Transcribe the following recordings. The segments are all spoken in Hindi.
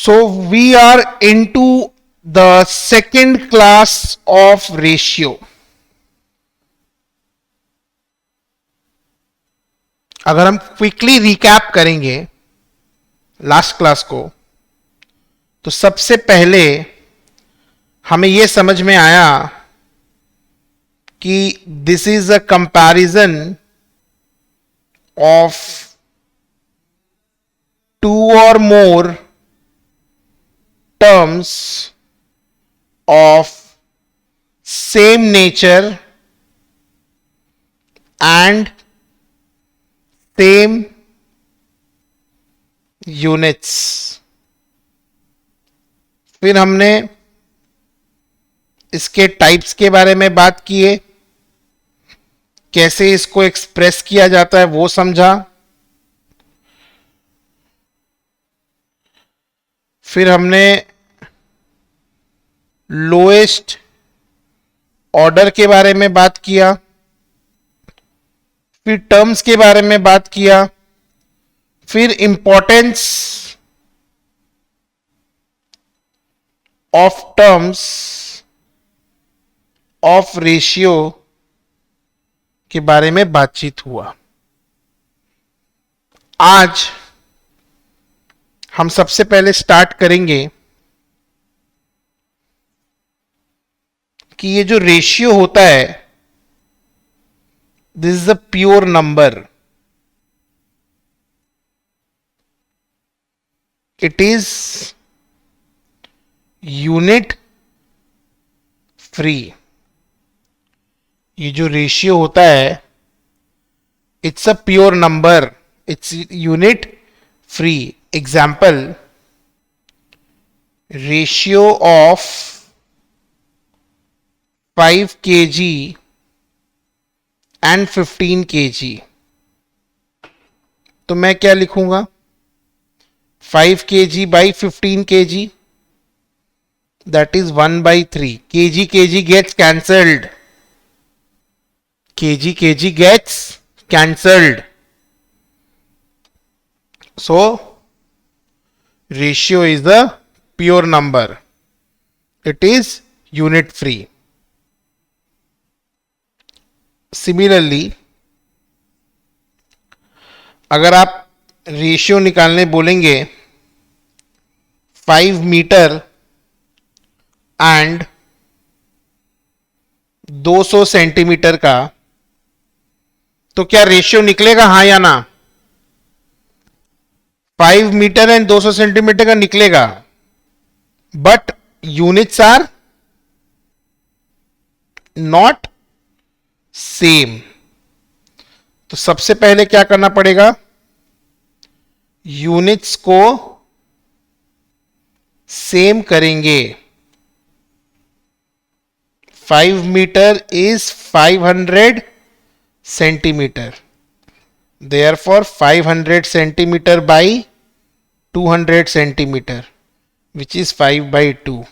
So we are into the second class of ratio. अगर हम क्विकली रिकैप करेंगे लास्ट क्लास को, तो सबसे पहले हमें यह समझ में आया कि this is a comparison of two और more terms of same nature and same units. फिर हमने इसके टाइप्स के बारे में बात किए, कैसे इसको एक्सप्रेस किया जाता है वो समझा। फिर हमने लोएस्ट ऑर्डर के बारे में बात किया, फिर टर्म्स के बारे में बात किया, फिर importance of terms of ratio के बारे में बातचीत हुआ। आज हम सबसे पहले स्टार्ट करेंगे कि ये जो रेशियो होता है, this is a pure number. It is unit free. ये जो रेशियो होता है, it's a pure number, its unit free. Example, ratio of 5 kg and 15 kg। तो मैं क्या लिखूंगा? 5 kg by 15 kg, that is 1/3। kg gets cancelled, kg gets cancelled, so ratio is the pure number, it is unit free। Similarly अगर आप रेशियो निकालने बोलेंगे 5 मीटर एंड 200 सेंटीमीटर का, तो क्या रेशियो निकलेगा, हाँ या ना? 5 मीटर एंड 200 सेंटीमीटर का निकलेगा, but units are not same. तो सबसे पहले क्या करना पड़ेगा? यूनिट्स को सेम करेंगे। 5 metre is 500 centimetre, therefore 500 centimetre by 200 centimetre, which is 5/2।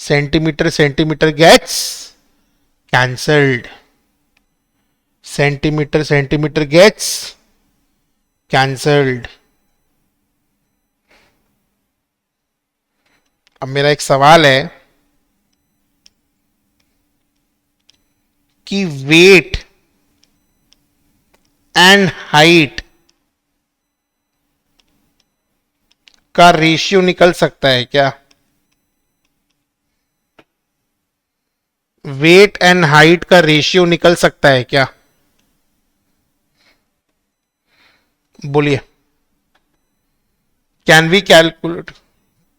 Centimetre gets cancelled, centimeter gets cancelled। अब मेरा एक सवाल है कि वेट एंड हाइट का रेशियो निकल सकता है क्या? वेट एंड हाइट का रेशियो निकल सकता है क्या? बोलिए, कैन वी कैलकुलेट?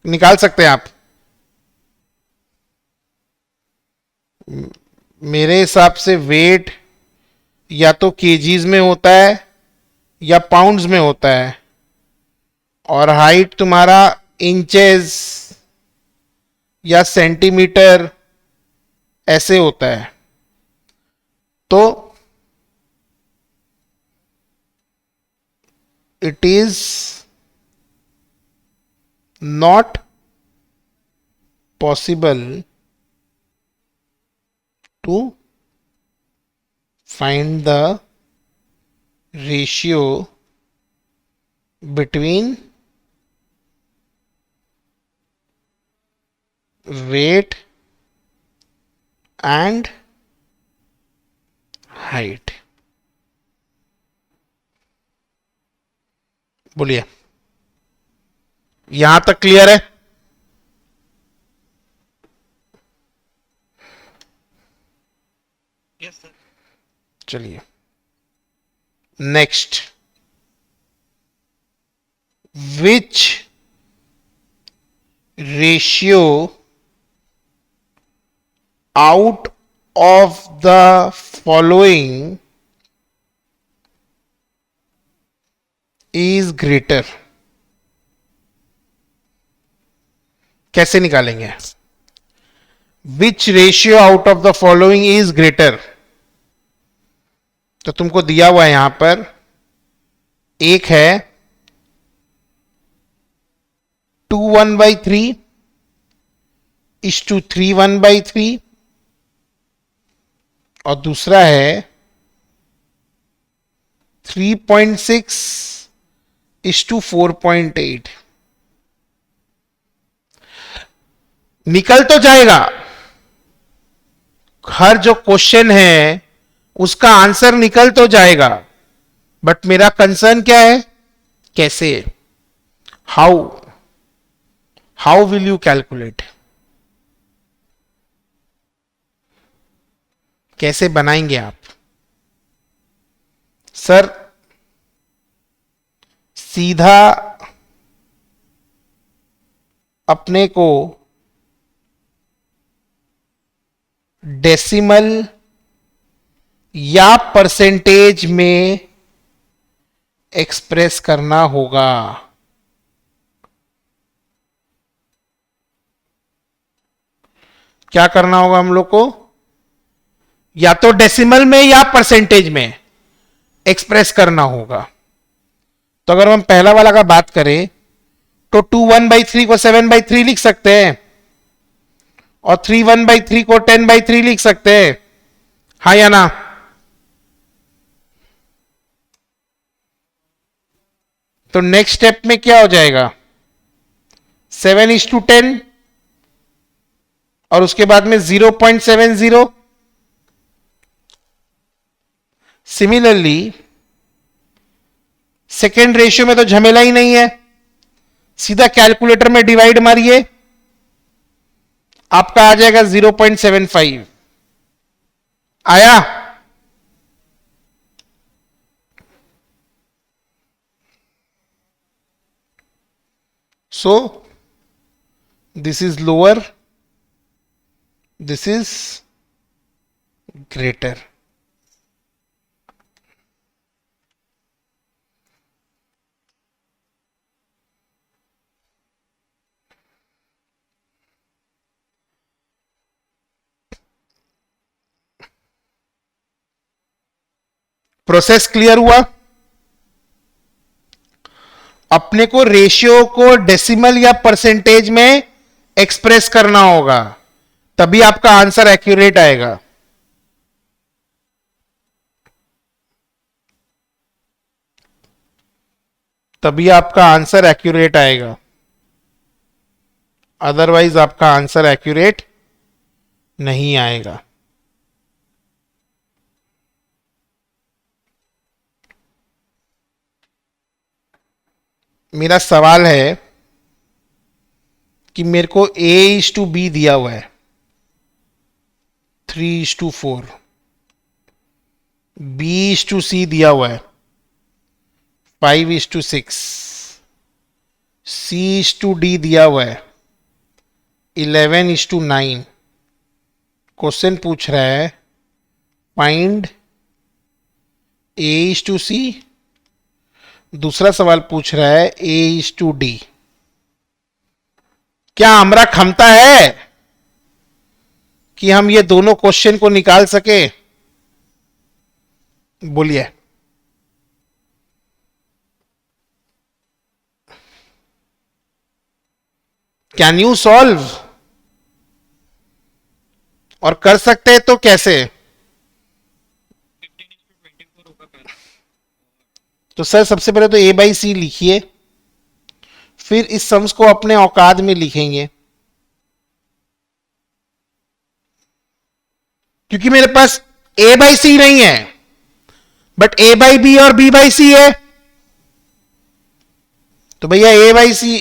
निकाल सकते हैं आप? मेरे हिसाब से वेट या तो केजीज में होता है या पाउंड्स में होता है, और हाइट तुम्हारा इंचेस या सेंटीमीटर ऐसे होता है। तो it is not possible to find the ratio between weight and height. बोलिए, यहां तक क्लियर है? Yes sir. चलिए next, which ratio out of the following is greater. कैसे निकालेंगे? Which ratio out of the following is greater. तो तुमको दिया हुआ है यहां पर, एक है 2 1/3 इज टू 3 1/3, और दूसरा है 3.6 इज टू 4.8। निकल तो जाएगा, हर जो क्वेश्चन है उसका आंसर निकल तो जाएगा, बट मेरा कंसर्न क्या है? कैसे, हाउ विल यू कैलकुलेट, कैसे बनाएंगे आप? सर सीधा अपने को डेसिमल या परसेंटेज में एक्सप्रेस करना होगा। क्या करना होगा हम लोग को? या तो डेसिमल में या परसेंटेज में एक्सप्रेस करना होगा। तो अगर हम पहला वाला का बात करें तो 2 1/3 को 7/3 लिख सकते हैं, और 3 1/3 को 10/3 लिख सकते हैं, हाँ या ना? तो नेक्स्ट स्टेप में क्या हो जाएगा? 7:10, और उसके बाद में 0.70। सिमिलरली सेकेंड रेशियो में तो झमेला ही नहीं है, सीधा कैलकुलेटर में डिवाइड मारिए, आपका आ जाएगा 0.75। आया? So this is lower, this is greater. Process clear हुआ? अपने को रेशियो को डेसिमल या परसेंटेज में एक्सप्रेस करना होगा, तभी आपका आंसर एक्यूरेट आएगा। तभी आपका आंसर एक्यूरेट आएगा, अदरवाइज आपका आंसर एक्यूरेट नहीं आएगा। मेरा सवाल है कि मेरे को A/B दिया हुआ है 3:4, B/C दिया हुआ है 5:6, C/D दिया हुआ है 11:9। क्वेश्चन पूछ रहा है फाइंड A/C, दूसरा सवाल पूछ रहा है A/D। क्या हमरा क्षमता है कि हम ये दोनों क्वेश्चन को निकाल सके? बोलिए। Can you solve? और कर सकते हैं तो कैसे? 15:24 होगा पहले। तो सर सबसे पहले तो A/C लिखिए, फिर इस सम्स को अपने औकात में लिखेंगे। क्योंकि मेरे पास ए बाई सी नहीं है, बट ए बाई बी और बी बाई सी है, तो भैया ए बाई सी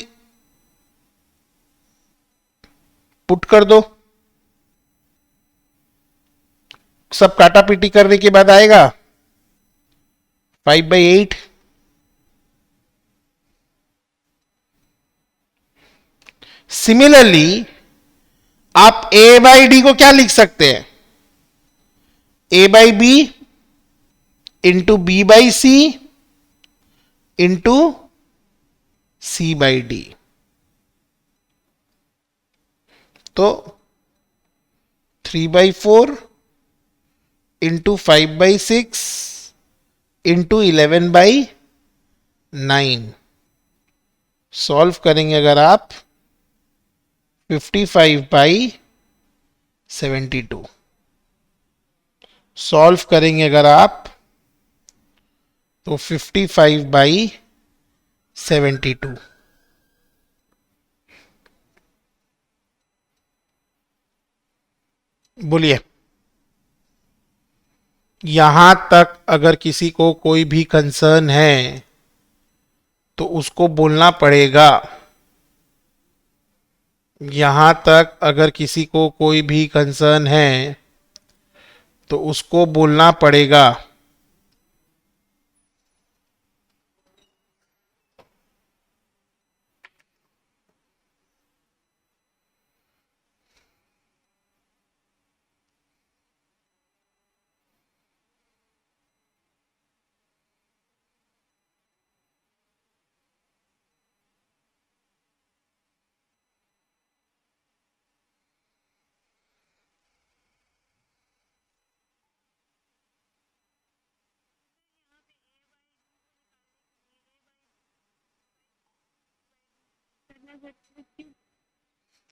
पुट कर दो। सब काटा पीटी करने के बाद आएगा 5/8। सिमिलरली आप ए बाई डी को क्या लिख सकते हैं? A by b into b by c into c by d. तो 3/4 इंटू 5/6 इंटू 11/9। सॉल्व करेंगे अगर आप 55/72। सॉल्व करेंगे अगर आप तो 55/72। बोलिए, यहां तक अगर किसी को कोई भी कंसर्न है तो उसको बोलना पड़ेगा। यहां तक अगर किसी को कोई भी कंसर्न है तो उसको बोलना पड़ेगा।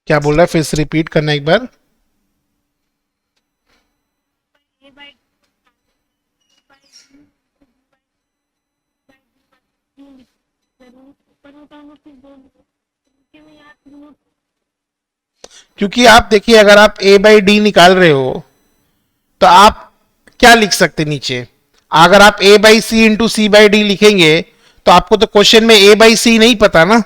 क्या बोल रहा है? फिर से रिपीट करना एक बार। क्योंकि आप देखिए, अगर आप ए बाई डी निकाल रहे हो तो आप क्या लिख सकते नीचे? अगर आप a by c into c by d लिखेंगे तो आपको तो क्वेश्चन में ए बाई सी नहीं पता ना।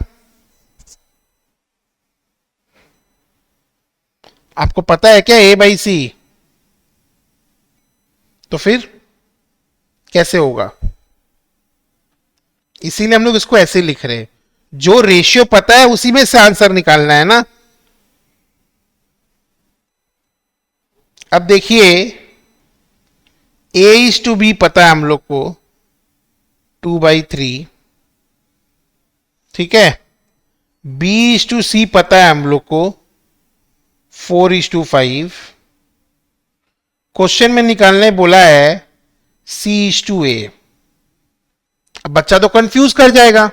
आपको पता है क्या ए बाई सी? तो फिर कैसे होगा? इसीलिए हम लोग इसको ऐसे लिख रहे हैं। जो रेशियो पता है उसी में से आंसर निकालना है ना। अब देखिए, ए इज टू बी पता है हम लोग को 2/3, ठीक है। बी इज टू सी पता है हम लोग को 4:5। क्वेश्चन में निकालने बोला है C/A। अब बच्चा तो कंफ्यूज कर जाएगा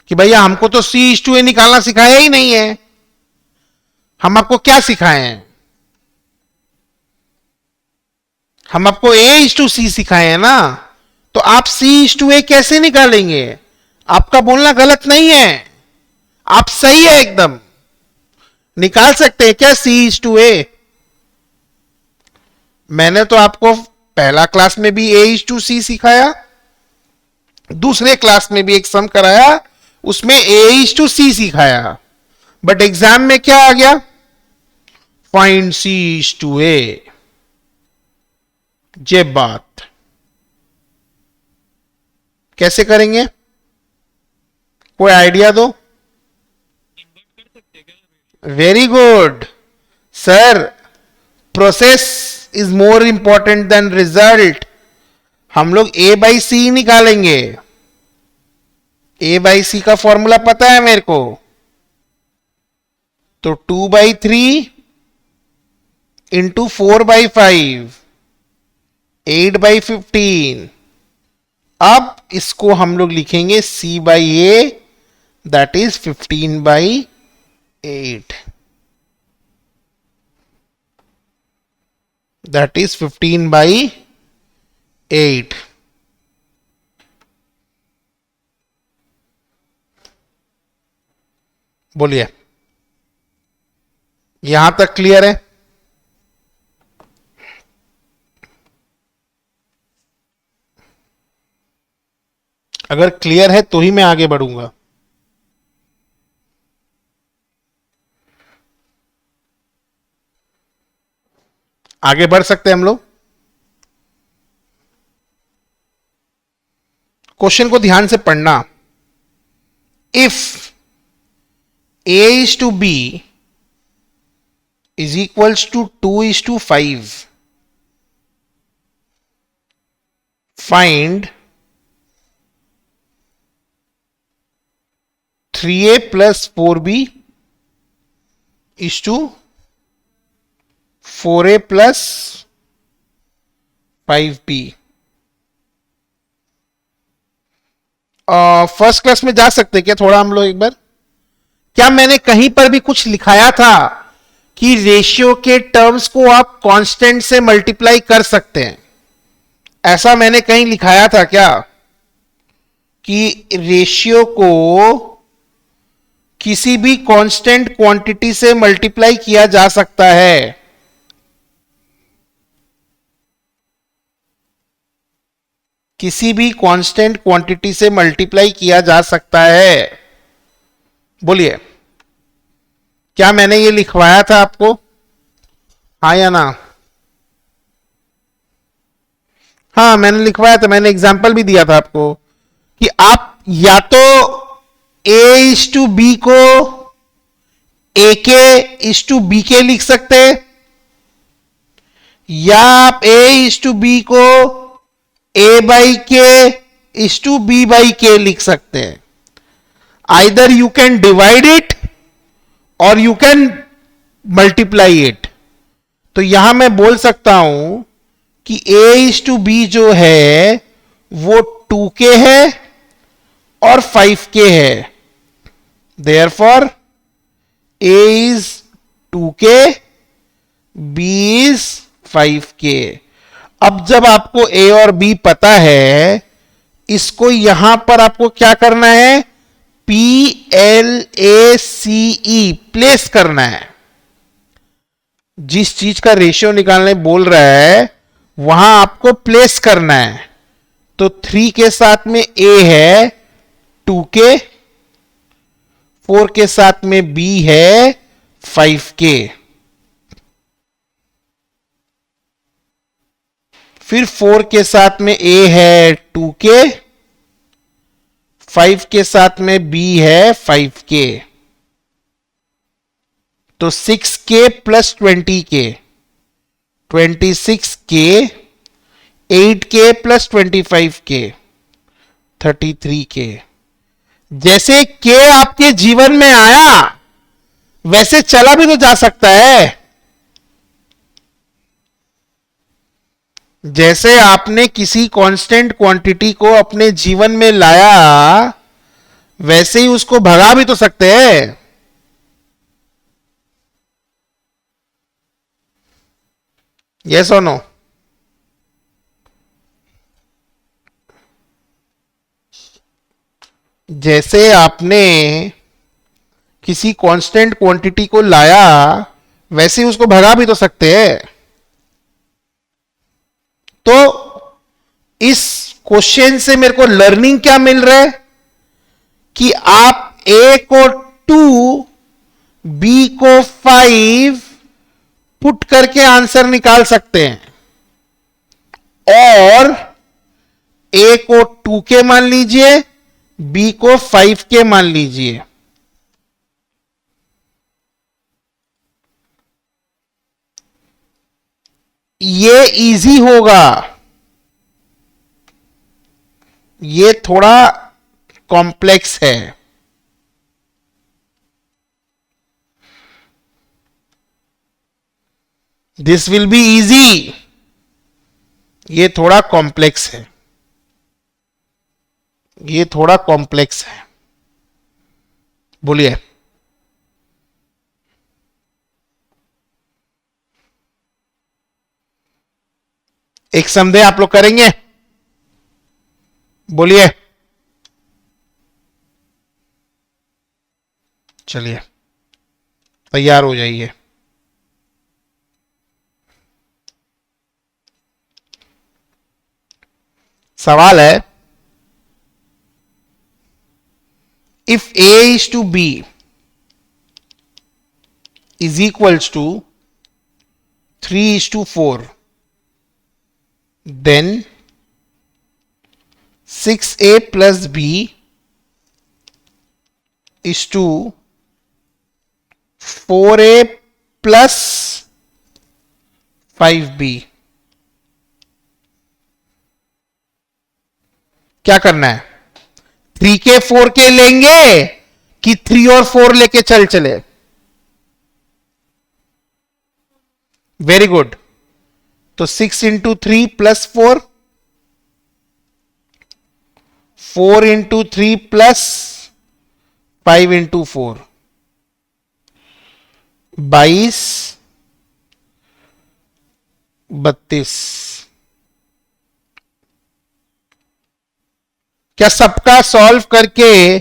कि भैया हमको तो C/A निकालना सिखाया ही नहीं है, हम आपको क्या सिखाए हैं? हम आपको A/C सिखाए हैं ना। तो आप C/A कैसे निकालेंगे? आपका बोलना गलत नहीं है, आप सही है एकदम। निकाल सकते हैं क्या C/A? मैंने तो आपको पहला क्लास में भी A/C सिखाया, दूसरे क्लास में भी एक सम कराया, उसमें A/C सिखाया, बट एग्जाम में क्या आ गया? Find C/A। ये बात कैसे करेंगे? कोई आइडिया दो। Very good sir. Process is more important than result. हम लोग ए बाई सी निकालेंगे। ए बाई सी का फॉर्मूला पता है मेरे को। तो 2/3 इंटू 4/5 8/15। अब इसको हम लोग लिखेंगे C/A, that is 15/8। That is 15/8। बोलिए, यहां तक क्लियर है? अगर क्लियर है तो ही मैं आगे बढ़ूंगा। आगे बढ़ सकते हैं हम लोग। क्वेश्चन को ध्यान से पढ़ना। If a is to b is equals to 2 is to 5, find 3a plus 4b is to 4a plus 5b। First class में जा सकते क्या थोड़ा हम लोग एक बार? क्या मैंने कहीं पर भी कुछ लिखाया था कि रेशियो के टर्म्स को आप कांस्टेंट से मल्टीप्लाई कर सकते हैं? ऐसा मैंने कहीं लिखाया था क्या कि रेशियो को किसी भी कांस्टेंट क्वांटिटी से मल्टीप्लाई किया जा सकता है? किसी भी कांस्टेंट क्वांटिटी से मल्टीप्लाई किया जा सकता है? बोलिए, क्या मैंने ये लिखवाया था आपको? हाँ या ना? हाँ मैंने लिखवाया था, मैंने एग्जाम्पल भी दिया था आपको कि आप या तो a इज टू बी को a के इज टू बी के लिख सकते, या आप a इज टू बी को a बाई के इज टू बी बाई के लिख सकते हैं। Either you can divide it और यू कैन मल्टीप्लाई इट। तो यहां मैं बोल सकता हूं कि a इज टू बी जो है वो 2k है और 5k है। Therefore a is 2k, b is 5k। अब जब आपको a और b पता है, इसको यहां पर आपको क्या करना है? PLACE प्लेस करना है। जिस चीज का रेशियो निकालने बोल रहा है वहां आपको प्लेस करना है। तो 3 के साथ में a है 2k, 4 के साथ में b है 5k, फिर 4 के साथ में a है 2k, 5 के साथ में b है 5k। तो 6k plus 20k 26k, 8k plus 25k 33k। जैसे k आपके जीवन में आया वैसे चला भी तो जा सकता है। जैसे आपने किसी कांस्टेंट क्वांटिटी को अपने जीवन में लाया वैसे ही उसको भगा भी तो सकते हैं। यस और नो? जैसे आपने किसी कांस्टेंट क्वांटिटी को लाया वैसे ही उसको भगा भी तो सकते हैं। तो इस क्वेश्चन से मेरे को लर्निंग क्या मिल रहा है कि आप a को 2, b को 5 पुट करके आंसर निकाल सकते हैं, और a को 2k मान लीजिए, b को 5k मान लीजिए। ये इजी होगा, ये थोड़ा कॉम्प्लेक्स है। दिस विल बी इजी, ये थोड़ा कॉम्प्लेक्स है, ये थोड़ा कॉम्प्लेक्स है। बोलिए। एक समझे आप लोग करेंगे? बोलिए। चलिए तैयार हो जाइए। सवाल है if A is to B is equals to 3 is to 4, then 6A plus B is to 4A plus 5B. क्या करना है? 3K 4K लेंगे कि 3 और 4 लेके चले? Very good. तो 6 into 3 plus 4, 4 into 3 plus 5 into 4, 22, 32. क्या सबका सॉल्व करके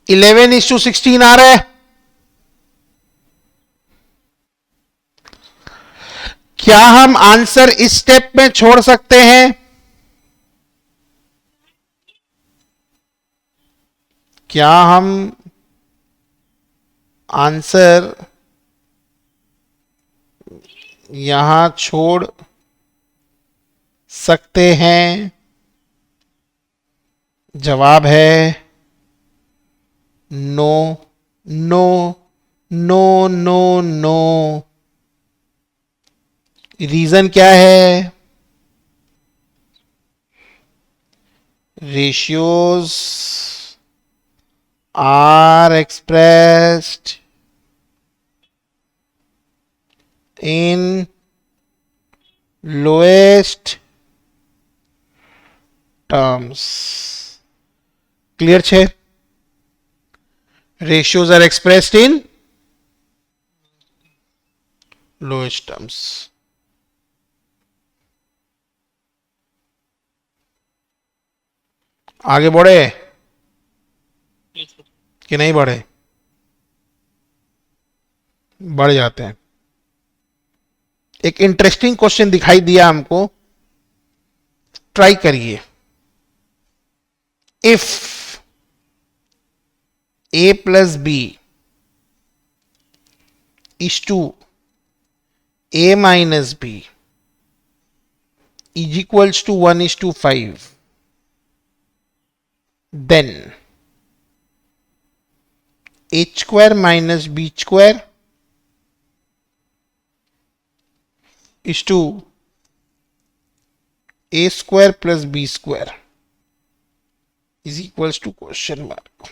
11:16 आ रहा है? क्या हम आंसर इस स्टेप में छोड़ सकते हैं? क्या हम आंसर यहां छोड़ सकते हैं? जवाब है no, no, no, no, no. Reason क्या है? Ratios are expressed in lowest terms. Clear छे? ratios are expressed in lowest terms. आगे बढ़े कि नहीं बढ़े? बढ़ जाते हैं. एक इंटरेस्टिंग क्वेश्चन दिखाई दिया हमको, ट्राई करिए. If A plus B is to A minus B is equals to 1:5, then H square minus B square is to A square plus B square is equals to question mark.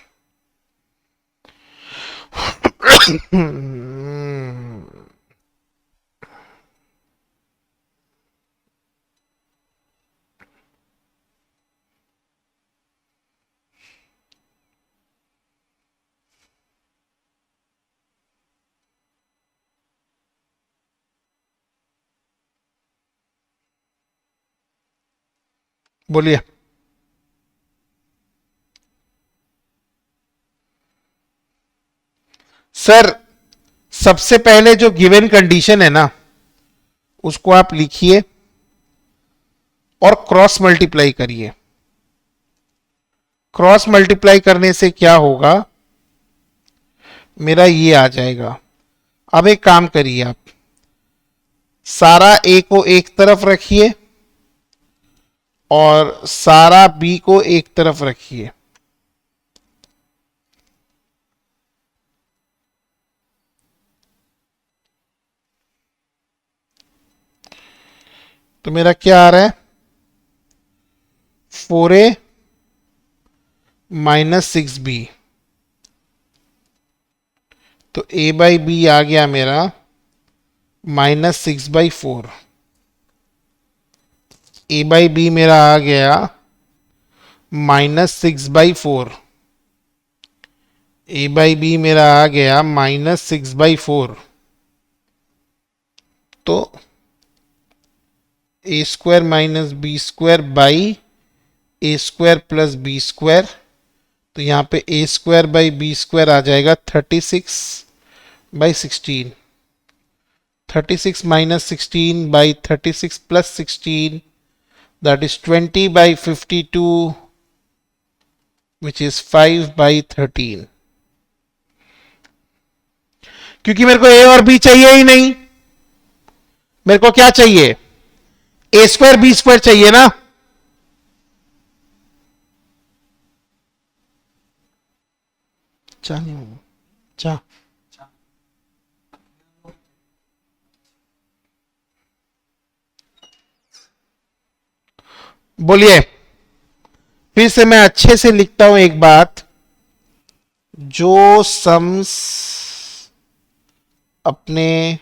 बोलिए. सर सबसे पहले जो गिवन कंडीशन है ना, उसको आप लिखिए और क्रॉस मल्टीप्लाई करिए. क्रॉस मल्टीप्लाई करने से क्या होगा, मेरा ये आ जाएगा. अब एक काम करिए, आप सारा ए को एक तरफ रखिए और सारा बी को एक तरफ रखिए. तो मेरा क्या आ रहा है? 4A minus 6B. तो A बाई बी आ गया मेरा -6/4. A बाई बी मेरा आ गया -6/4. A बाई बी मेरा आ गया -6/4. तो a square minus b square by a square plus b square. तो यहाँ पे a square by b square आ जाएगा 36/16. 36 minus 16 by 36 plus 16, that is 20/52 which is 5/13, क्योंकि मेरे को ए और बी चाहिए ही नहीं, मेरे को क्या चाहिए, ए स्क्वायर बी स्क्वायर चाहिए ना। चा बोलिए, फिर से मैं अच्छे से लिखता हूं एक बात, जो सम्स अपने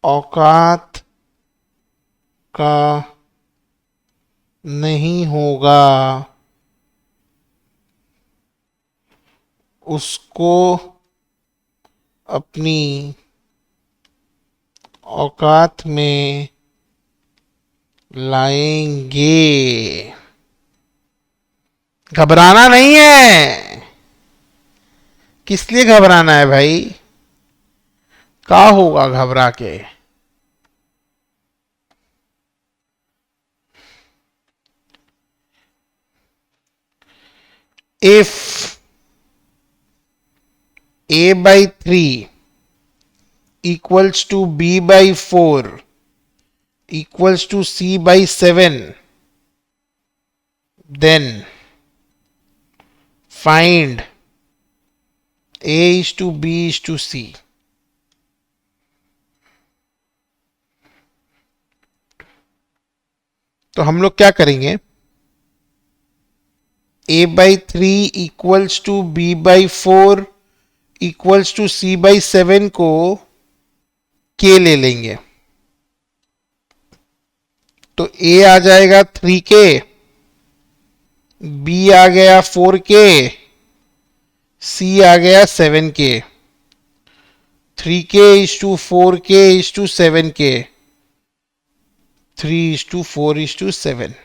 औकात का नहीं होगा उसको अपनी औकात में लाएंगे। घबराना नहीं है, किस लिए घबराना है भाई, क्या होगा घबरा के। If a/3 equals to b/4 equals to c/7, then find a is to b is to c। तो हम लोग क्या करेंगे, a/3 equals to b/4 equals to c/7 को k ले लेंगे, तो a आ जाएगा 3k, b आ गया 4k, c आ गया 7k। 3k is to 4k is to 7k, 3 is to 4 is to 7।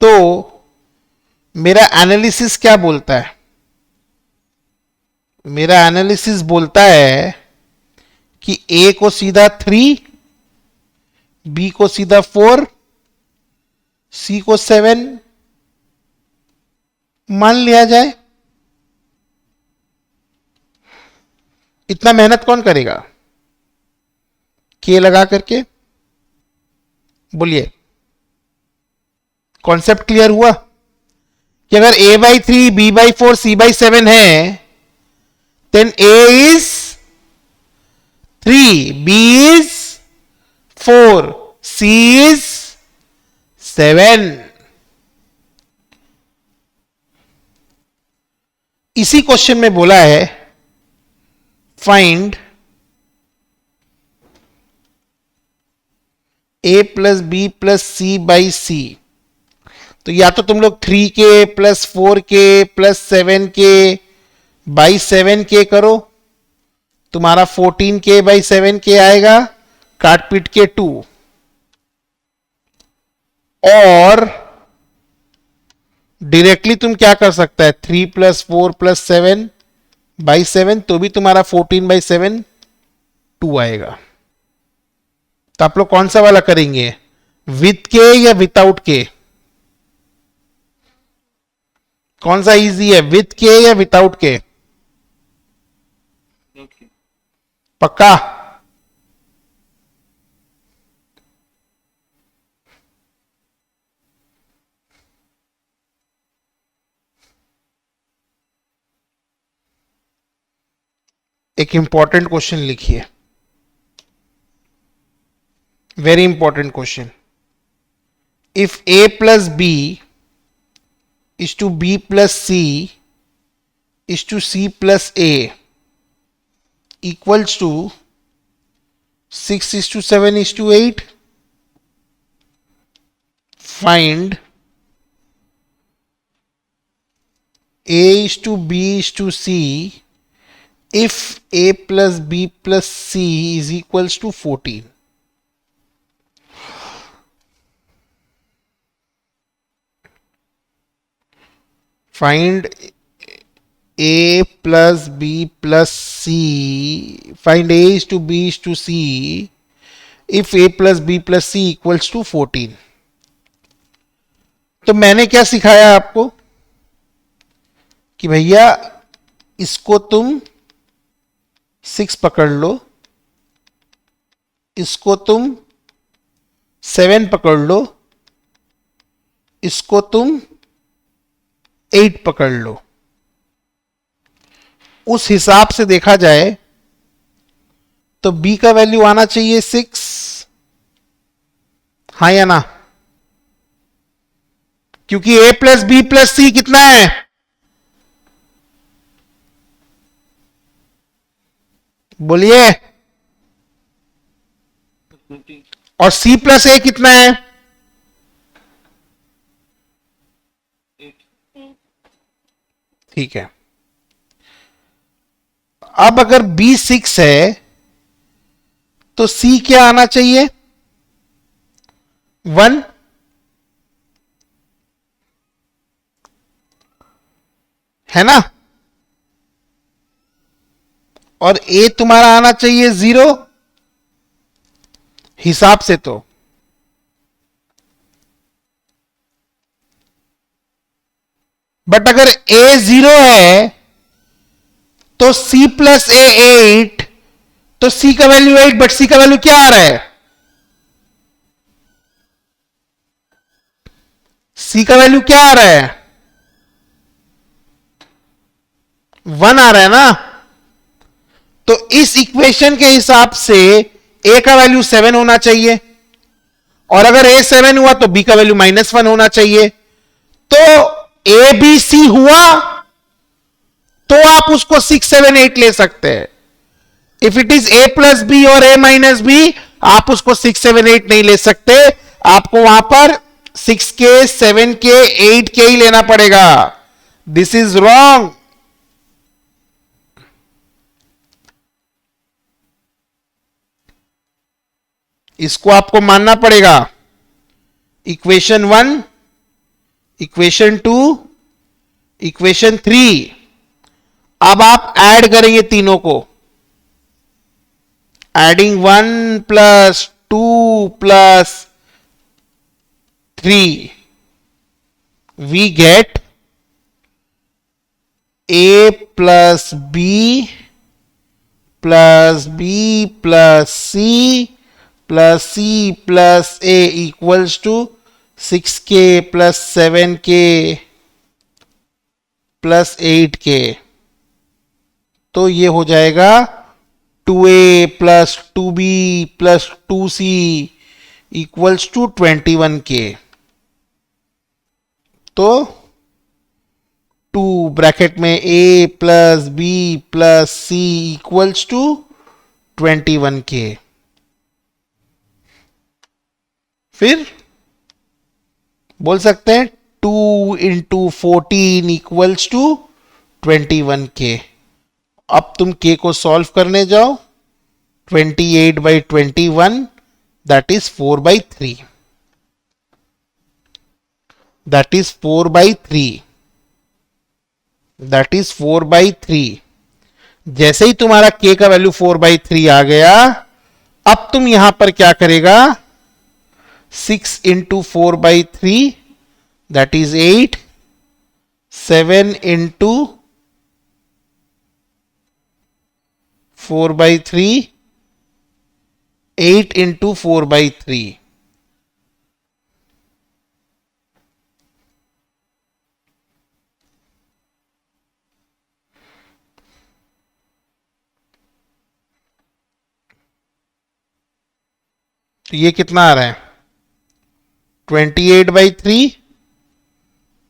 तो मेरा एनालिसिस क्या बोलता है, मेरा एनालिसिस बोलता है कि ए को सीधा 3, बी को सीधा 4, सी को 7 मान लिया जाए। इतना मेहनत कौन करेगा, के लगा करके। बोलिए, कॉन्सेप्ट क्लियर हुआ कि अगर a/3 b/4 c/7 है, then a is 3, b is 4, c is 7। इसी क्वेश्चन में बोला है find a plus B plus c by c. तो या तो तुम लोग 3k plus 4k plus 7k by 7k करो, तुम्हारा 14k बाई 7k आएगा, काट पीट के 2। और डायरेक्टली तुम क्या कर सकता है, 3 प्लस 4 प्लस 7 बाई 7, तो भी तुम्हारा 14 बाई 7 2 आएगा। तो आप लोग कौन सा वाला करेंगे, विथ के या विदाउट के, कौन सा इजी है, विथ के या विदाउट के? पक्का? एक इंपॉर्टेंट क्वेश्चन लिखिए, very important question. If a plus B is to b plus c is to c plus a equals to 6 is to 7 is to 8, find a is to b is to c if a plus b plus c is equals to 14। find a plus b plus c, find a is to b is to c if a plus b plus c equals to 14. तो मैंने क्या सिखाया आपको कि भैया इसको तुम 6 पकड़ लो, इसको तुम 7 पकड़ लो, इसको तुम 8 पकड़ लो. उस हिसाब से देखा जाए तो b का वैल्यू आना चाहिए 6, हाँ या ना? क्योंकि a प्लस बी प्लस सी कितना है? बोलिए. और c प्लस ए कितना है? ठीक है. अब अगर b 6 है तो c क्या आना चाहिए? 1. है ना? और a तुम्हारा आना चाहिए 0 हिसाब से. तो बट अगर a 0 है तो c प्लस ए 8, तो c का वैल्यू 8, बट c का वैल्यू क्या आ रहा है? c का वैल्यू क्या आ रहा है? 1 आ रहा है ना? तो इस इक्वेशन के हिसाब से a का वैल्यू 7 होना चाहिए, और अगर a 7 हुआ तो b का वैल्यू -1 होना चाहिए. तो a b c हुआ तो आप उसको 6 7 8 ले सकते हैं. If it is a plus B और a माइनस बी, आप उसको 6 7 8 नहीं ले सकते. आपको वहां पर 6 के 7 के 8 के ही लेना पड़ेगा. This is wrong. इसको आपको मानना पड़ेगा. इक्वेशन 1, इक्वेशन 2, इक्वेशन 3, अब आप ऐड करेंगे तीनों को. Adding 1 plus 2 plus 3, we get a plus B plus B plus C plus C plus A equals to 6k plus 7k plus 8k. तो ये हो जाएगा 2a plus 2b plus 2c equals to 21k. तो 2 ब्रैकेट में a plus b plus c equals to 21k. फिर बोल सकते हैं 2 इंटू 14 इक्वल्स टू 21k. अब तुम k को सॉल्व करने जाओ. 28/21 that is 4/3. That is 4/3. That is 4/3. जैसे ही तुम्हारा k का वैल्यू 4/3 आ गया, अब तुम यहां पर क्या करेगा? 6 into 4/3 that is 8. 7 into 4/3, 8 into 4/3. तो ये कितना आ रहा है? 28/3,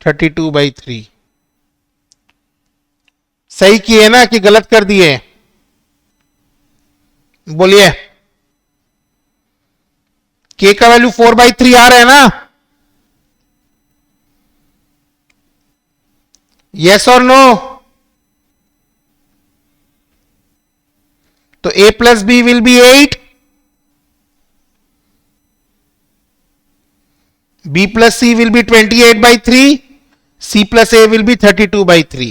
32/3. सही किए ना कि गलत कर दिए? बोलिए. k का वैल्यू 4/3 आ रहा है ना? यस और नो? तो a plus B will be 8, b plus c will be 28/3, c plus a will be 32/3.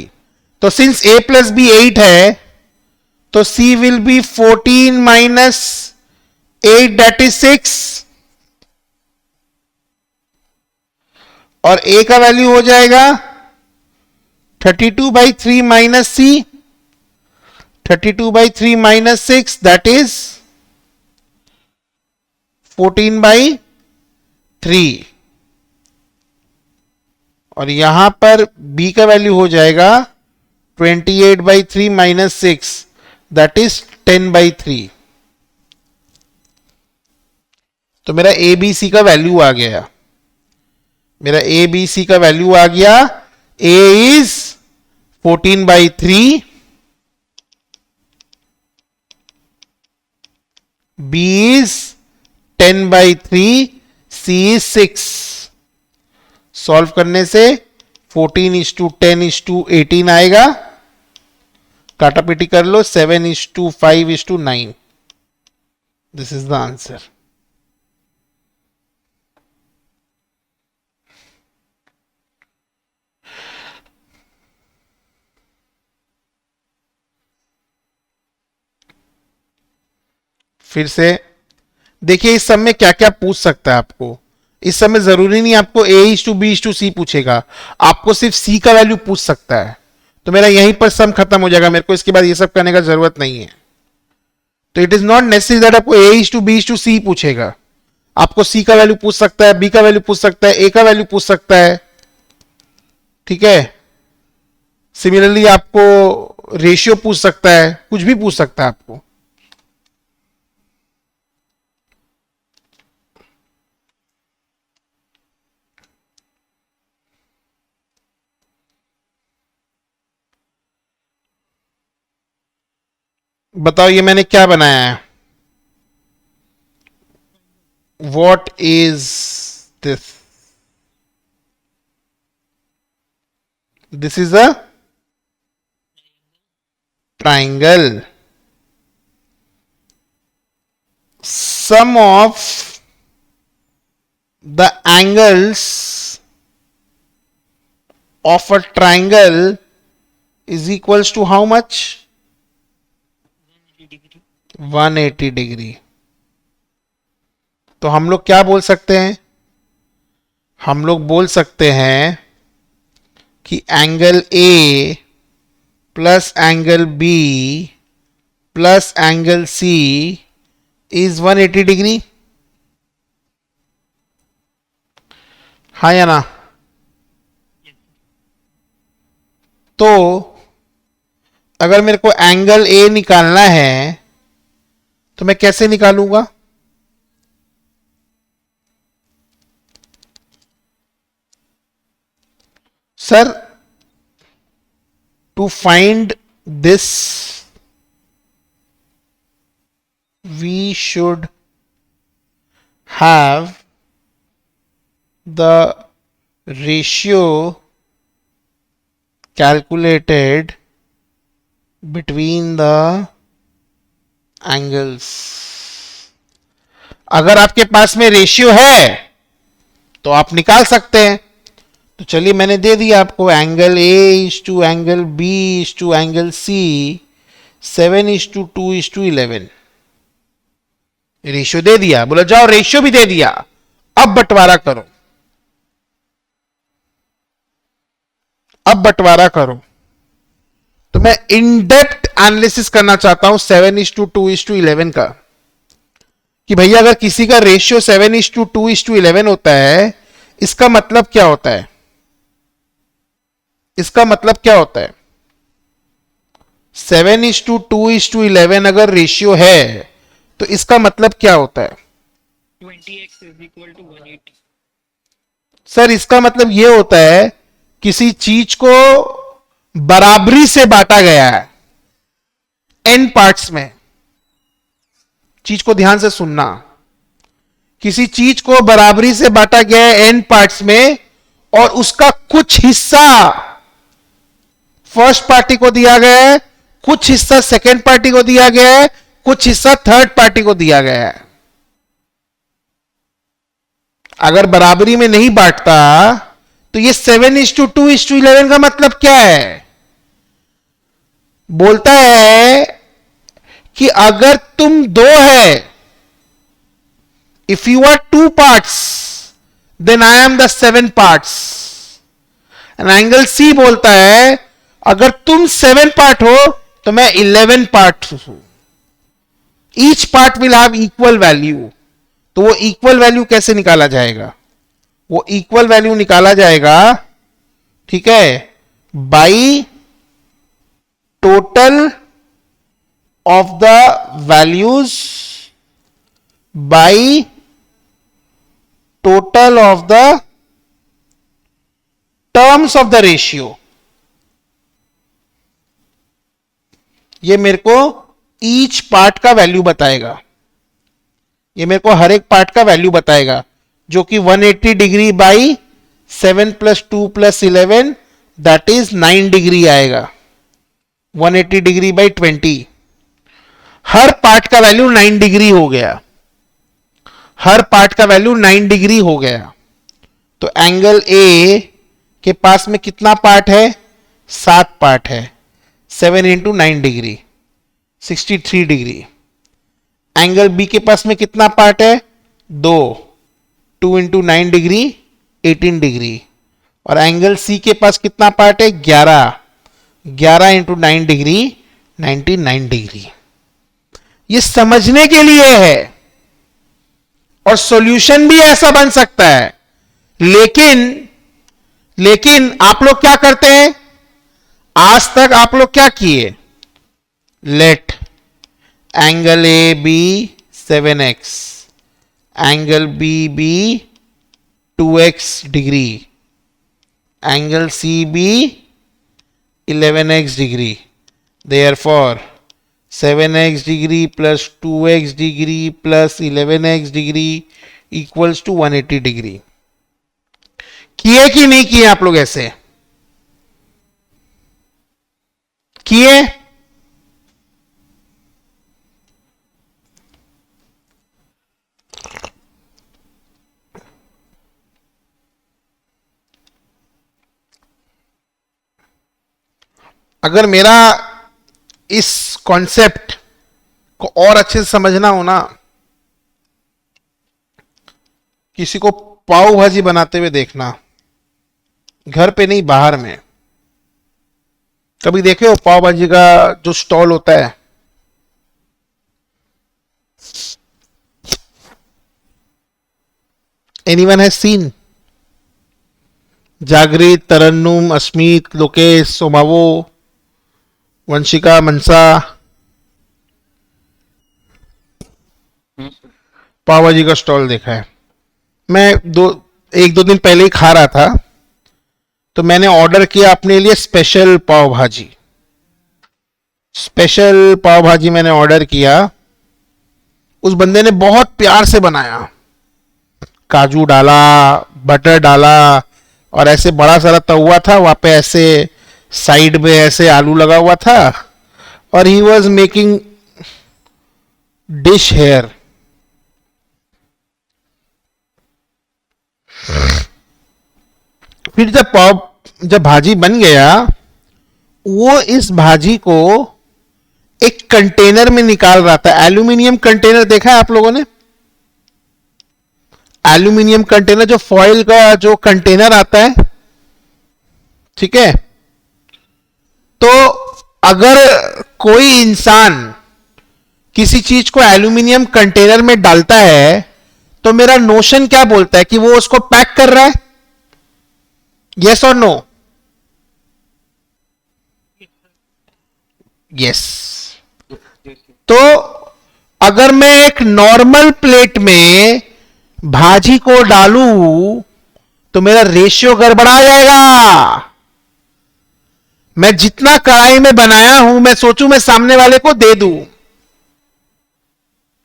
तो सिंस a प्लस बी 8 है तो c will be 14 minus 8 that is 6 और a का वैल्यू हो जाएगा 32/3 minus c 32/3 minus 6 that is 14/3 और यहां पर b का वैल्यू हो जाएगा 28/3 माइनस 6 दैट इज 10/3। तो मेरा ए बी सी का वैल्यू आ गया, मेरा ए बी सी का वैल्यू आ गया। A is 14/3, b is 10/3, c is 6। Solve करने से 14:10:18 आएगा, काटापीटी कर लो 7:5:9। This is the answer. फिर से देखिए इस सब में क्या क्या पूछ सकता है आपको। इस समय जरूरी नहीं आपको a:b:c पूछेगा, आपको सिर्फ c का वैल्यू पूछ सकता है। तो मेरा यहीं पर सम खत्म हो जाएगा, मेरे को इसके बाद ये सब करने का जरूरत नहीं है। तो it is not necessary that आपको a:b:c पूछेगा, आपको c का वैल्यू पूछ सकता है, b का वैल्यू पूछ सकता है, a का वैल्यू पूछ सकता है। ठीक है, सिमिलरली आपको रेशियो पूछ सकता है, कुछ भी पूछ सकता है आपको। बताओ ये मैंने क्या बनाया है? What is this? This is a triangle. Sum of the angles of a triangle is equals to how much? 180 degree. तो हम लोग क्या बोल सकते हैं? हम लोग बोल सकते हैं कि angle A plus angle B plus angle C is 180 degree. हाँ या ना? तो अगर मेरे को एंगल ए निकालना है तो मैं कैसे निकालूंगा? Sir to find this we should have the ratio calculated between the angles। अगर आपके पास में रेशियो है तो आप निकाल सकते हैं। तो चलिए मैंने दे दिया आपको, angle A is to angle B is to angle C 7:2:11 ratio दे दिया। बोला जाओ रेशियो भी दे दिया, अब बंटवारा करो, अब बंटवारा करो। तो मैं इन डेप्थ एनालिसिस करना चाहता हूं 7:2:11 का, कि भैया अगर किसी का रेशियो 7:2:11 होता है, इसका मतलब क्या होता है? इसका मतलब क्या होता है? 7:2:11 अगर रेशियो है तो इसका मतलब क्या होता है? 20x is equal to 180। Sir इसका मतलब यह होता है किसी चीज को बराबरी से बांटा गया है n पार्ट्स में। चीज को ध्यान से सुनना, किसी चीज को बराबरी से बांटा गया है n पार्ट्स में, और उसका कुछ हिस्सा फर्स्ट पार्टी को दिया गया है, कुछ हिस्सा सेकेंड पार्टी को दिया गया है, कुछ हिस्सा थर्ड पार्टी को दिया गया है। अगर बराबरी में नहीं बांटता तो ये 7:2:11 का मतलब क्या है? बोलता है कि अगर तुम दो है, if you are two parts then I am the seven parts. And angle C बोलता है अगर तुम सेवन पार्ट हो तो मैं 11 पार्ट हूं। Each part will have equal value. तो वो इक्वल वैल्यू कैसे निकाला जाएगा? वो इक्वल वैल्यू निकाला जाएगा, ठीक है, by total of the values by total of the terms of the ratio. ये मेरे को ईच पार्ट का वैल्यू बताएगा, ये मेरे को हर एक पार्ट का वैल्यू बताएगा, जो कि 180 degree by 7 plus 2 plus 11 that is 9 degree आएगा। 180 डिग्री बाई 20, हर पार्ट का वैल्यू 9 डिग्री हो गया, हर पार्ट का वैल्यू 9 डिग्री हो गया। तो एंगल ए के पास में कितना पार्ट है? 7 पार्ट है। 7 into 9 degree 63 degree. Angle B के पास में कितना पार्ट है? 2 इंटू 9 डिग्री 18 डिग्री। और एंगल सी के पास कितना पार्ट है? 11 इंटू 9 डिग्री 99 डिग्री। ये समझने के लिए है, और सॉल्यूशन भी ऐसा बन सकता है। लेकिन आप लोग क्या करते हैं? आज तक आप लोग क्या किए? Let angle A be 7x, angle B be 2x degree, angle C be 11x degree. Therefore 7x degree plus 2x degree plus 11x degree equals to 180 degree. किए कि नहीं किए आप लोग? ऐसे किए? अगर मेरा इस कॉन्सेप्ट को और अच्छे से समझना हो ना, किसी को पाव भाजी बनाते हुए देखना, घर पे नहीं बाहर में। कभी देखे हो पाव भाजी का जो स्टॉल होता है? Anyone has seen? जागृत, तरन्नुम, अस्मित, लोकेश, सोमावो, वंशिका, मनसा, पाव भाजी का स्टॉल देखा है। मैं एक दो दिन पहले ही खा रहा था, तो मैंने ऑर्डर किया अपने लिए स्पेशल पाव भाजी। स्पेशल पाव भाजी मैंने ऑर्डर किया। उस बंदे ने बहुत प्यार से बनाया, काजू डाला, बटर डाला, और ऐसे बड़ा सारा तवा था वहां पे, ऐसे साइड में ऐसे आलू लगा हुआ था, और he was making dish here. फिर जब भाजी बन गया, वो इस भाजी को एक कंटेनर में निकाल रहा था। एल्यूमिनियम कंटेनर देखा है आप लोगों ने? एल्यूमिनियम कंटेनर, जो फॉइल का जो कंटेनर आता है, ठीक है। तो अगर कोई इंसान किसी चीज को एल्यूमिनियम कंटेनर में डालता है, तो मेरा नोशन क्या बोलता है कि वो उसको पैक कर रहा है? यस और नो? यस। तो अगर मैं एक नॉर्मल प्लेट में भाजी को डालूं तो मेरा रेशियो गड़बड़ा जाएगा। मैं जितना कढ़ाई में बनाया हूं, मैं सोचूं मैं सामने वाले को दे दूं।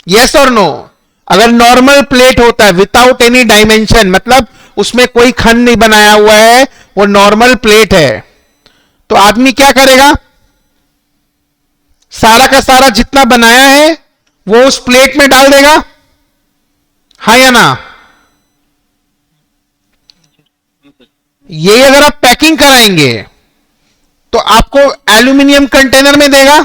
यस और नो? अगर नॉर्मल प्लेट होता है विदाउट एनी डायमेंशन, मतलब उसमें कोई खंड नहीं बनाया हुआ है, वो नॉर्मल प्लेट है, तो आदमी क्या करेगा? सारा का सारा जितना बनाया है वो उस प्लेट में डाल देगा, हाँ या ना? ये अगर आप पैकिंग कराएंगे, तो आपको एल्यूमिनियम कंटेनर में देगा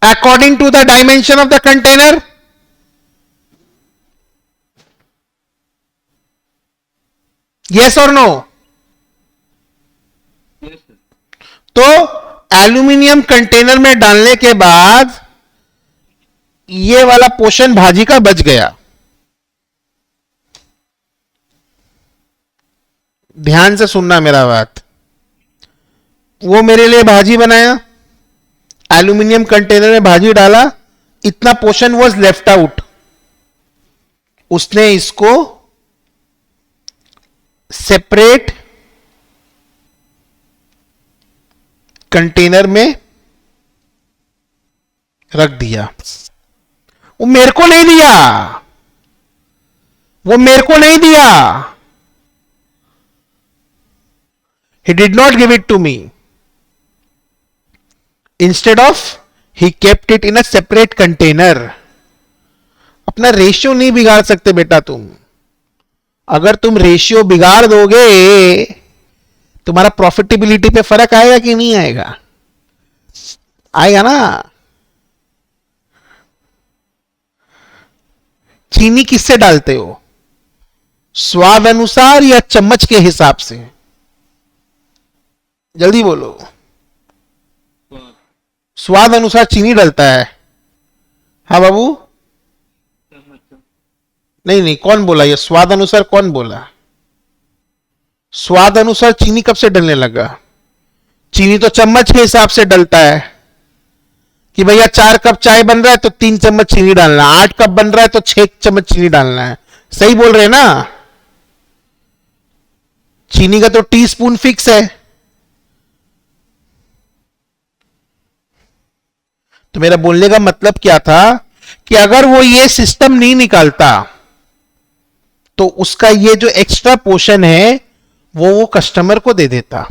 according to the dimension of the container. Yes और नो? Yes, sir. तो एल्यूमिनियम कंटेनर में डालने के बाद ये वाला पोर्शन भाजी का बच गया। ध्यान से सुनना मेरा बात। वो मेरे लिए भाजी बनाया, एल्यूमिनियम कंटेनर में भाजी डाला, इतना पोर्शन वाज लेफ्ट आउट। उसने इसको सेपरेट कंटेनर में रख दिया। वो मेरे को नहीं दिया, वो मेरे को नहीं दिया। He did not give it to me. Instead of, he kept it in a separate container. अपना रेशियो नहीं बिगाड़ सकते बेटा तुम। अगर तुम रेशियो बिगाड़ दोगे, तुम्हारा प्रॉफिटेबिलिटी पे फर्क आएगा कि नहीं आएगा? आएगा ना। चीनी किससे डालते हो? स्वाद अनुसार या चम्मच के हिसाब से? जल्दी बोलो। Wow. स्वाद अनुसार चीनी डलता है। हाँ बाबू? नहीं नहीं, कौन बोला ये? स्वाद अनुसार कौन बोला? स्वाद अनुसार चीनी कब से डलने लगा? चीनी तो चम्मच के हिसाब से डलता है कि भैया 4 कप चाय बन रहा है तो 3 चम्मच चीनी डालना है, 8 कप बन रहा है तो 6 चम्मच चीनी डालना है। सही बोल रहे हैं ना? चीनी का तो टी स्पून फिक्स है। तो मेरा बोलने का मतलब क्या था कि अगर वो ये सिस्टम नहीं निकालता तो उसका ये जो एक्स्ट्रा पोर्शन है वो कस्टमर को दे देता।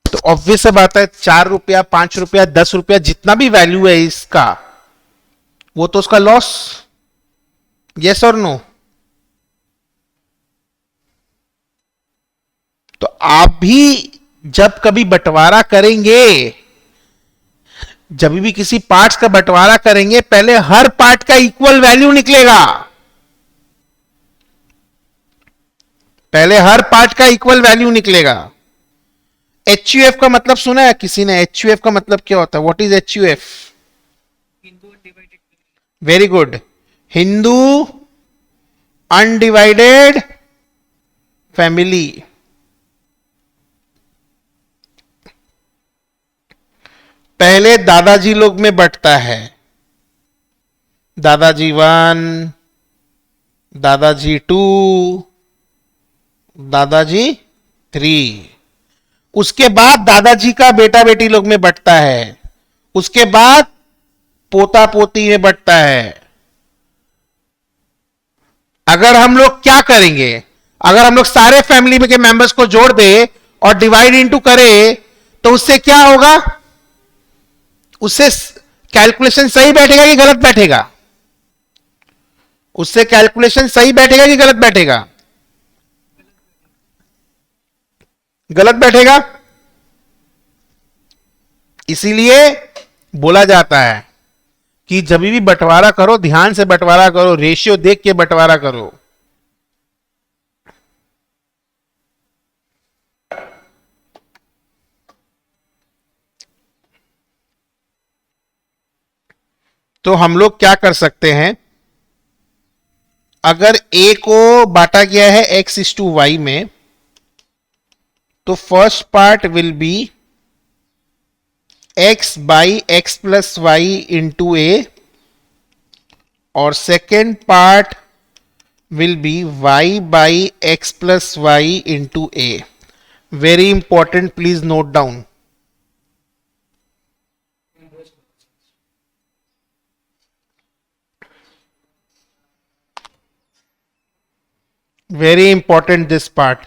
तो ऑब्वियस बात है, 4 रुपया, 5 रुपया, 10 रुपया, जितना भी वैल्यू है इसका, वो तो उसका लॉस। यस और नो? तो आप भी जब कभी बंटवारा करेंगे, जब भी किसी पार्ट्स का बंटवारा करेंगे, पहले हर पार्ट का इक्वल वैल्यू निकलेगा। पहले हर पार्ट का इक्वल वैल्यू निकलेगा। एचयूएफ का मतलब सुना है किसी ने? एचयूएफ का मतलब क्या होता है? What is HUF? Hindu undivided family. Very good. Hindu undivided family. पहले दादाजी लोग में बंटता है, दादाजी 1, दादाजी 2, दादाजी 3। उसके बाद दादाजी का बेटा बेटी लोग में बंटता है, उसके बाद पोता पोती में बंटता है। अगर हम लोग क्या करेंगे, अगर हम लोग सारे फैमिली के मेंबर्स को जोड़ दे और डिवाइड इनटू करें तो उससे क्या होगा? उससे कैलकुलेशन सही बैठेगा कि गलत बैठेगा? उससे कैलकुलेशन सही बैठेगा कि गलत बैठेगा? गलत बैठेगा। इसीलिए बोला जाता है कि जब भी बंटवारा करो, ध्यान से बंटवारा करो, रेशियो देख के बंटवारा करो। तो हम लोग क्या कर सकते हैं? अगर ए को बांटा गया है x/y में, तो first part will be x by x plus y into a, और second part will be y by x plus y into a. Very important, please note down. Very important this part.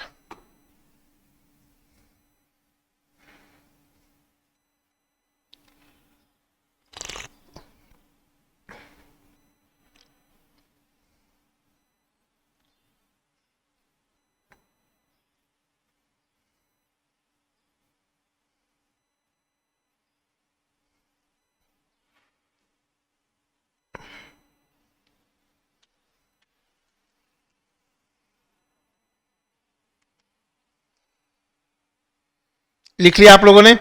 लिख लिया आप लोगों ने?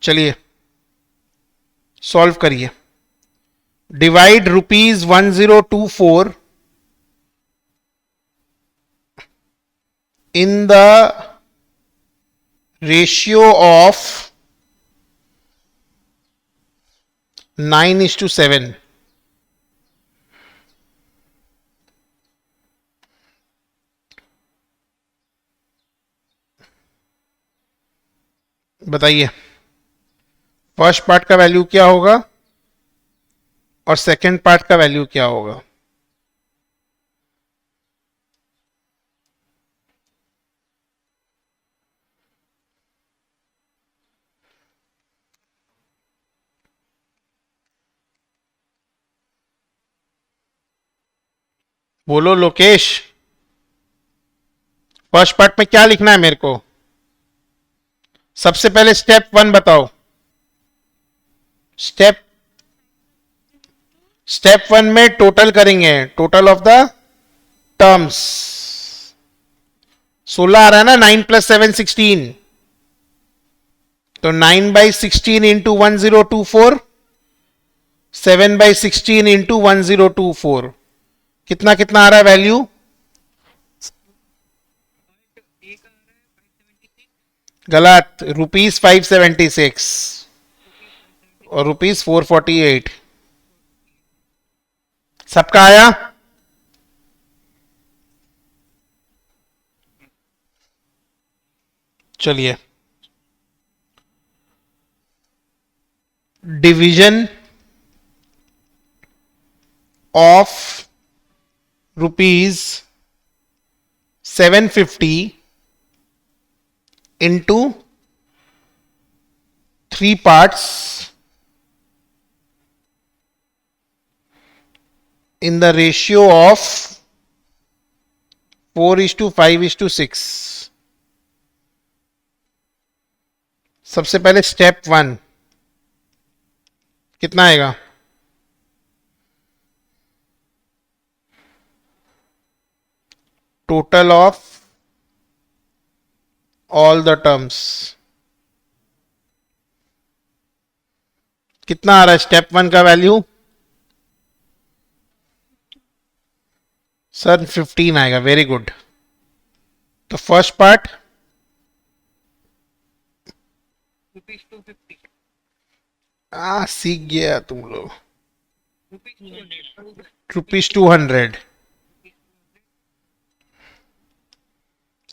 चलिए सॉल्व करिए. Divide ₹1024 in the ratio of 9:7. बताइए फर्स्ट पार्ट का वैल्यू क्या होगा और सेकंड पार्ट का वैल्यू क्या होगा? बोलो लोकेश, फर्स्ट पार्ट में क्या लिखना है मेरे को? सबसे पहले स्टेप 1 बताओ. स्टेप स्टेप 1 में टोटल करेंगे, टोटल ऑफ द टर्म्स. 16 आ रहा है ना, 9 + 7 16. तो 9/16 इंटू 1024, 7/16 इंटू 1024, कितना कितना आ रहा है वैल्यू? एक आ रहा है 576, गलत. ₹576 और ₹448. सबका आया? चलिए division of ₹750 into 3 parts in the ratio of 4:5:6. सबसे पहले स्टेप 1 कितना आएगा? Total of all the terms. कितना आ रहा है स्टेप 1 का वैल्यू? सर 15 आएगा. Very good. तो फर्स्ट पार्ट ₹250, सीख गया तुम लोग. ₹200, ₹200.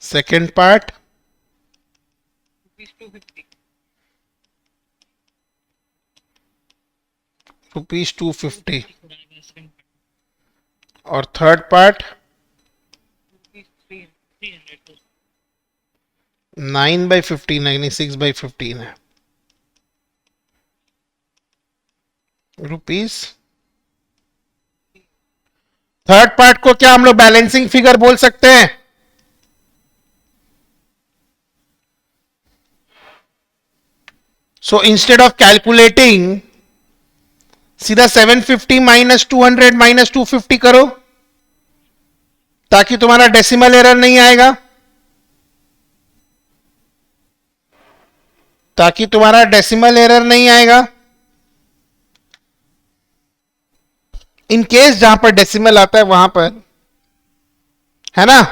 Second part ₹250, ₹250. और थर्ड पार्ट ₹300, 9/15 यानी 6/15 है. रुपीस. थर्ड पार्ट को क्या हम लोग बैलेंसिंग फिगर बोल सकते हैं? सो इंस्टेड ऑफ कैलकुलेटिंग सीधा 750 - 200 - 250 करो, ताकि तुम्हारा डेसिमल एरर नहीं आएगा. ताकि तुम्हारा डेसिमल एरर नहीं आएगा. इन केस जहां पर डेसिमल आता है वहां पर, है ना,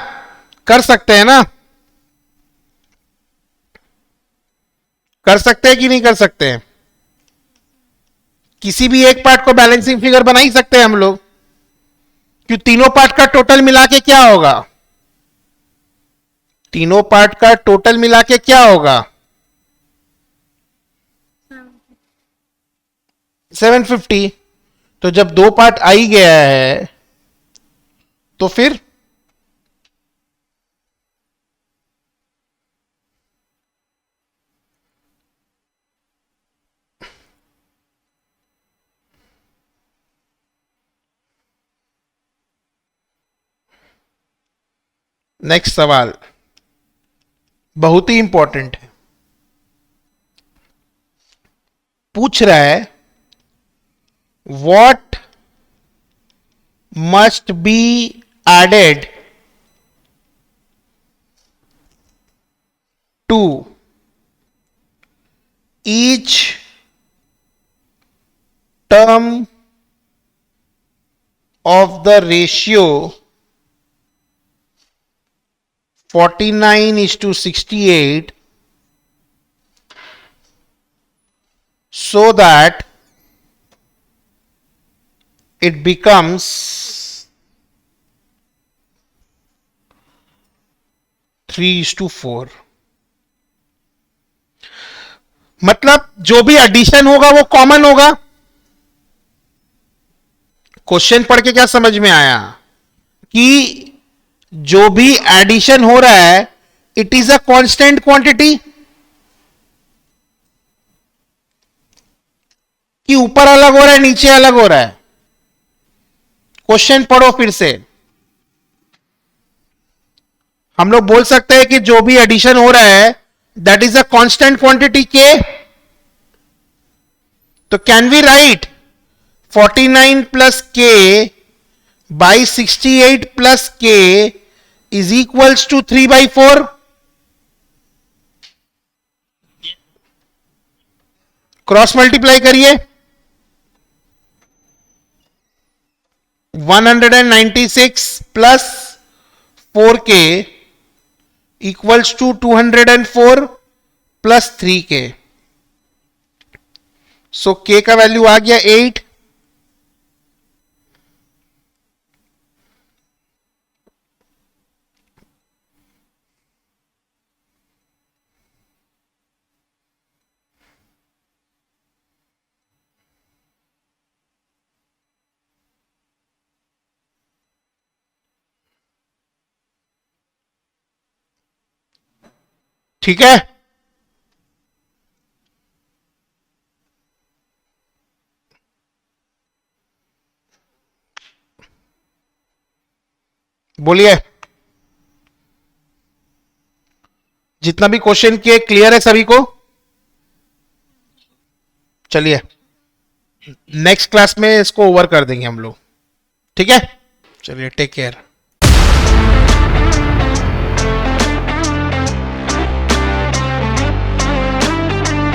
कर सकते हैं ना? कर सकते हैं कि नहीं कर सकते हैं? किसी भी एक पार्ट को बैलेंसिंग फिगर बना ही सकते हैं हम लोग. क्यों? तीनों पार्ट का टोटल मिला के क्या होगा? तीनों पार्ट का टोटल मिला के क्या होगा? 750. तो जब दो पार्ट आ ही गया है तो फिर नेक्स्ट सवाल बहुत ही इंपॉर्टेंट है. पूछ रहा है what must be added to each term of the ratio 49:68 so that it becomes 3:4। मतलब जो भी एडिशन होगा वो कॉमन होगा। क्वेश्चन पढ़ के क्या समझ में आया कि जो भी एडिशन हो रहा है it is a constant quantity, कि ऊपर अलग हो रहा है नीचे अलग हो रहा है। क्वेश्चन पढ़ो फिर से। हम लोग बोल सकते हैं कि जो भी एडिशन हो रहा है that is a constant quantity K. तो can we write 49 plus K by 68 plus K is equals to 3/4। Cross multiply करिए। 196 plus 4k equals to 204 plus 3k। So k का वैल्यू आ गया 8। ठीक है, बोलिए। जितना भी क्वेश्चन किए क्लियर है सभी को? चलिए नेक्स्ट क्लास में इसको ओवर कर देंगे हम लोग। ठीक है, चलिए टेक केयर।